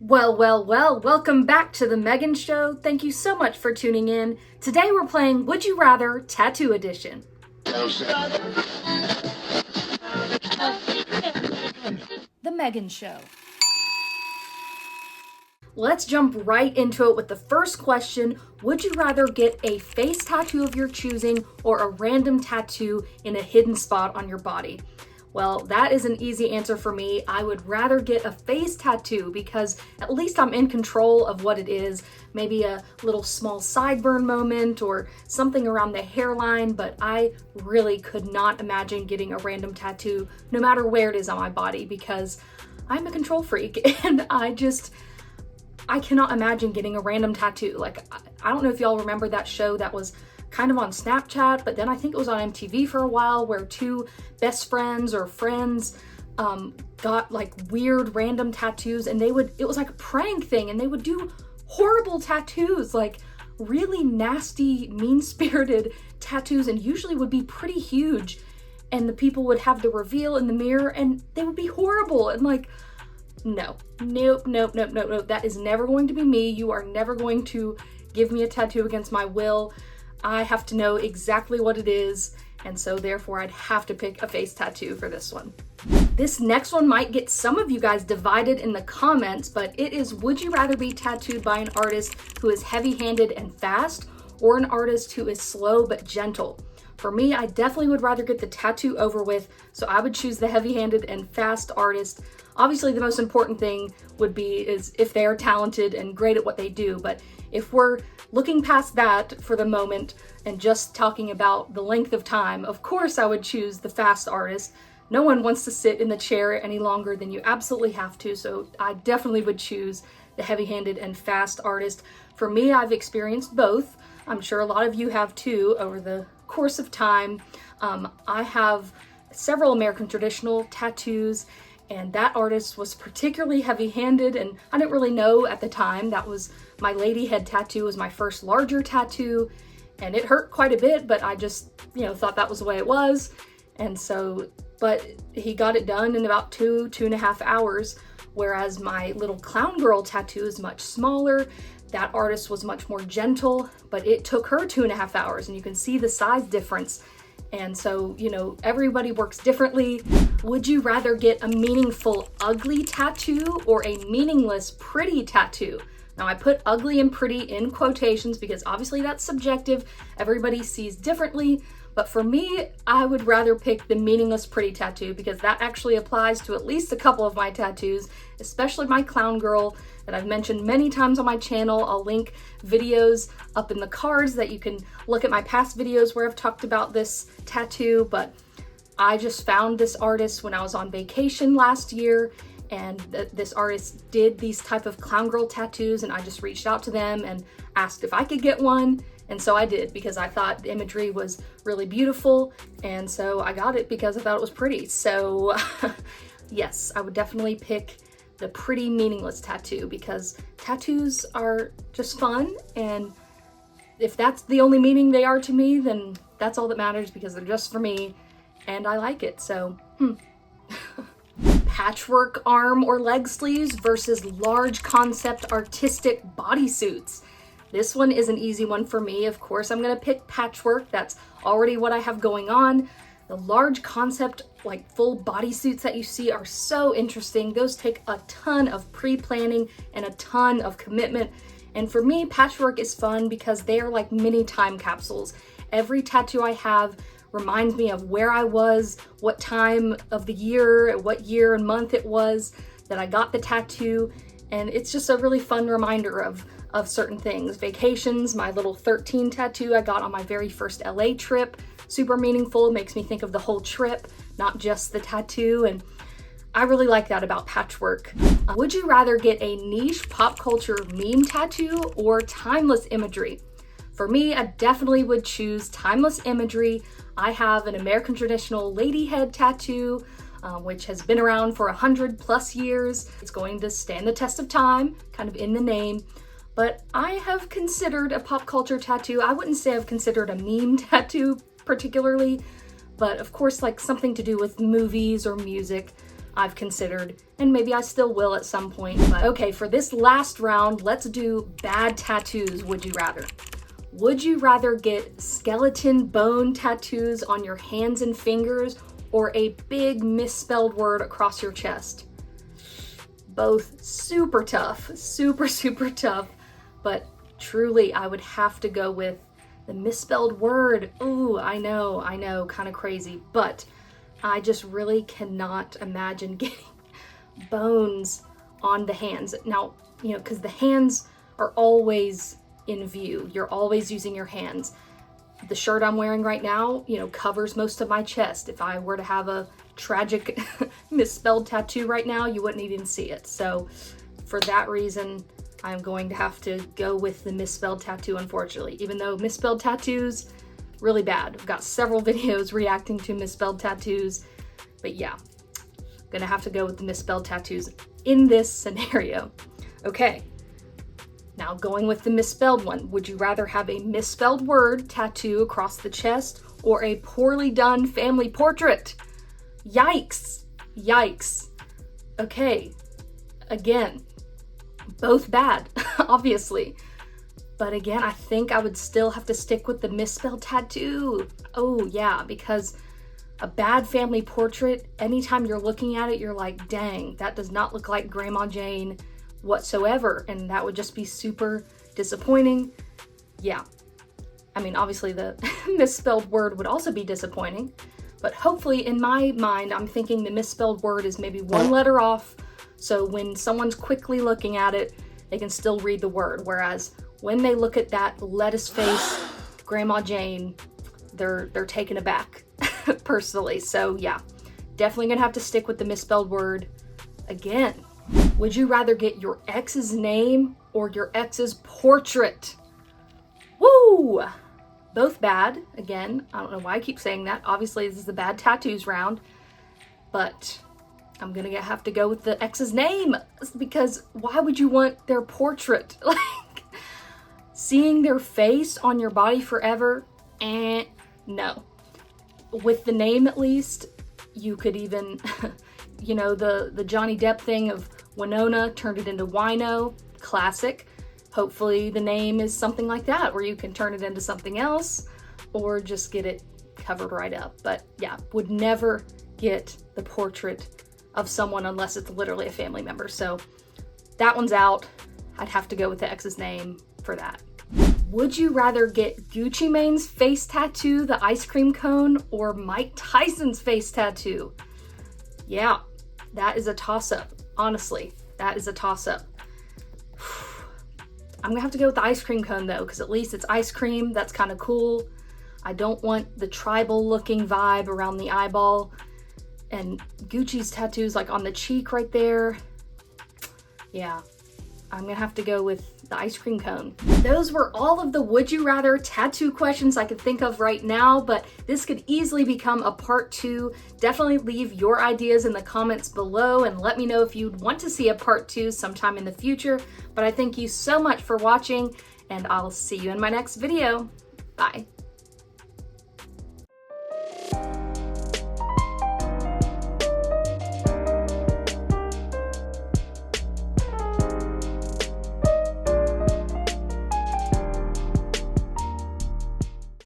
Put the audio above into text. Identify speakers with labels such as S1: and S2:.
S1: Well, welcome back to the Megan Show. Thank you so much for tuning in. Today we're playing Would You Rather Tattoo Edition. The Megan Show. Let's jump right into it with the first question. Would you rather get a face tattoo of your choosing or a random tattoo in a hidden spot on your body? Well, that is an easy answer for me. I would rather get a face tattoo because at least I'm in control of what it is. Maybe a little small sideburn moment or something around the hairline, but I really could not imagine getting a random tattoo no matter where it is on my body because I'm a control freak and I cannot imagine getting a random tattoo. Like, I don't know if y'all remember that show that was kind of on Snapchat, but then I think it was on MTV for a while where two best friends or friends got like weird random tattoos and it was like a prank thing and they would do horrible tattoos, like really nasty, mean-spirited tattoos, and usually would be pretty huge, and the people would have the reveal in the mirror and they would be horrible and like, nope, that is never going to be me. You are never going to give me a tattoo against my will. I have to know exactly what it is, and so therefore I'd have to pick a face tattoo for this one. This next one might get some of you guys divided in the comments, but it is, would you rather be tattooed by an artist who is heavy-handed and fast or an artist who is slow but gentle? For me, I definitely would rather get the tattoo over with, so I would choose the heavy-handed and fast artist. Obviously, the most important thing is if they are talented and great at what they do, but if we're looking past that for the moment and just talking about the length of time, of course I would choose the fast artist. No one wants to sit in the chair any longer than you absolutely have to, so I definitely would choose the heavy-handed and fast artist. For me, I've experienced both. I'm sure a lot of you have too over the course of time. I have several American traditional tattoos, and that artist was particularly heavy-handed, and I didn't really know at the time. That was my lady head tattoo, was my first larger tattoo, and it hurt quite a bit, but I just, thought that was the way it was. And so, but he got it done in about 2.5 hours, whereas my little clown girl tattoo is much smaller. That artist was much more gentle, but it took her 2.5 hours, and you can see the size difference. And so, everybody works differently. Would you rather get a meaningful ugly tattoo or a meaningless pretty tattoo? Now, I put ugly and pretty in quotations because obviously that's subjective. Everybody sees differently. But for me, I would rather pick the meaningless pretty tattoo because that actually applies to at least a couple of my tattoos, especially my clown girl that I've mentioned many times on my channel. I'll link videos up in the cards that you can look at my past videos where I've talked about this tattoo, but I just found this artist when I was on vacation last year, and this artist did these type of clown girl tattoos, and I just reached out to them and asked if I could get one. And so I did because I thought the imagery was really beautiful, and so I got it because I thought it was pretty. So yes, I would definitely pick the pretty meaningless tattoo because tattoos are just fun, and if that's the only meaning they are to me, then that's all that matters because they're just for me and I like it. So patchwork arm or leg sleeves versus large concept artistic bodysuits. This one is an easy one for me. Of course, I'm gonna pick patchwork. That's already what I have going on. The large concept, like full bodysuits that you see are so interesting. Those take a ton of pre-planning and a ton of commitment. And for me, patchwork is fun because they are like mini time capsules. Every tattoo I have reminds me of where I was, what time of the year, what year and month it was that I got the tattoo. And it's just a really fun reminder of certain things. Vacations, my little 13 tattoo I got on my very first LA trip. Super meaningful, makes me think of the whole trip, not just the tattoo. And I really like that about patchwork. Would you rather get a niche pop culture meme tattoo or timeless imagery? For me, I definitely would choose timeless imagery. I have an American traditional lady head tattoo, which has been around for 100+ years. It's going to stand the test of time, kind of in the name. But I have considered a pop culture tattoo. I wouldn't say I've considered a meme tattoo particularly, but of course, like something to do with movies or music. I've considered, and maybe I still will at some point. But okay, for this last round, let's do bad tattoos, would you rather. Would you rather get skeleton bone tattoos on your hands and fingers or a big misspelled word across your chest? Both super tough, super tough, but truly I would have to go with the misspelled word. Ooh, I know, kind of crazy, but I just really cannot imagine getting bones on the hands. Now, because the hands are always in view. You're always using your hands. The shirt I'm wearing right now, covers most of my chest. If I were to have a tragic misspelled tattoo right now, you wouldn't even see it. So for that reason, I'm going to have to go with the misspelled tattoo, unfortunately, even though misspelled tattoos, really bad. I've got several videos reacting to misspelled tattoos, but yeah, gonna have to go with the misspelled tattoos in this scenario. Okay, now going with the misspelled one, would you rather have a misspelled word tattoo across the chest or a poorly done family portrait? Yikes, yikes. Okay, again, both bad, obviously. But again, I think I would still have to stick with the misspelled tattoo. Oh yeah, because a bad family portrait, anytime you're looking at it, you're like, dang, that does not look like Grandma Jane whatsoever. And that would just be super disappointing. Yeah. I mean, obviously the misspelled word would also be disappointing, but hopefully in my mind, I'm thinking the misspelled word is maybe one letter off. So when someone's quickly looking at it, they can still read the word. Whereas when they look at that lettuce face, Grandma Jane, they're taken aback, personally. So yeah, definitely gonna have to stick with the misspelled word. Again, would you rather get your ex's name or your ex's portrait? Woo! Both bad. Again, I don't know why I keep saying that. Obviously, this is the bad tattoos round, but I'm gonna have to go with the ex's name, because why would you want their portrait? Like, seeing their face on your body forever? No. With the name, at least, you could even, the Johnny Depp thing of Winona turned it into Wino, classic. Hopefully the name is something like that, where you can turn it into something else or just get it covered right up. But yeah, would never get the portrait of someone unless it's literally a family member. So that one's out. I'd have to go with the ex's name for that. Would you rather get Gucci Mane's face tattoo, the ice cream cone, or Mike Tyson's face tattoo? Yeah, that is a toss-up. Honestly, that is a toss-up. I'm gonna have to go with the ice cream cone though, because at least it's ice cream. That's kind of cool. I don't want the tribal looking vibe around the eyeball. And Gucci's tattoos like on the cheek right there. Yeah, I'm gonna have to go with the ice cream cone. Those were all of the would you rather tattoo questions I could think of right now, but this could easily become a part 2. Definitely leave your ideas in the comments below and let me know if you'd want to see a part 2 sometime in the future. But I thank you so much for watching, and I'll see you in my next video. Bye.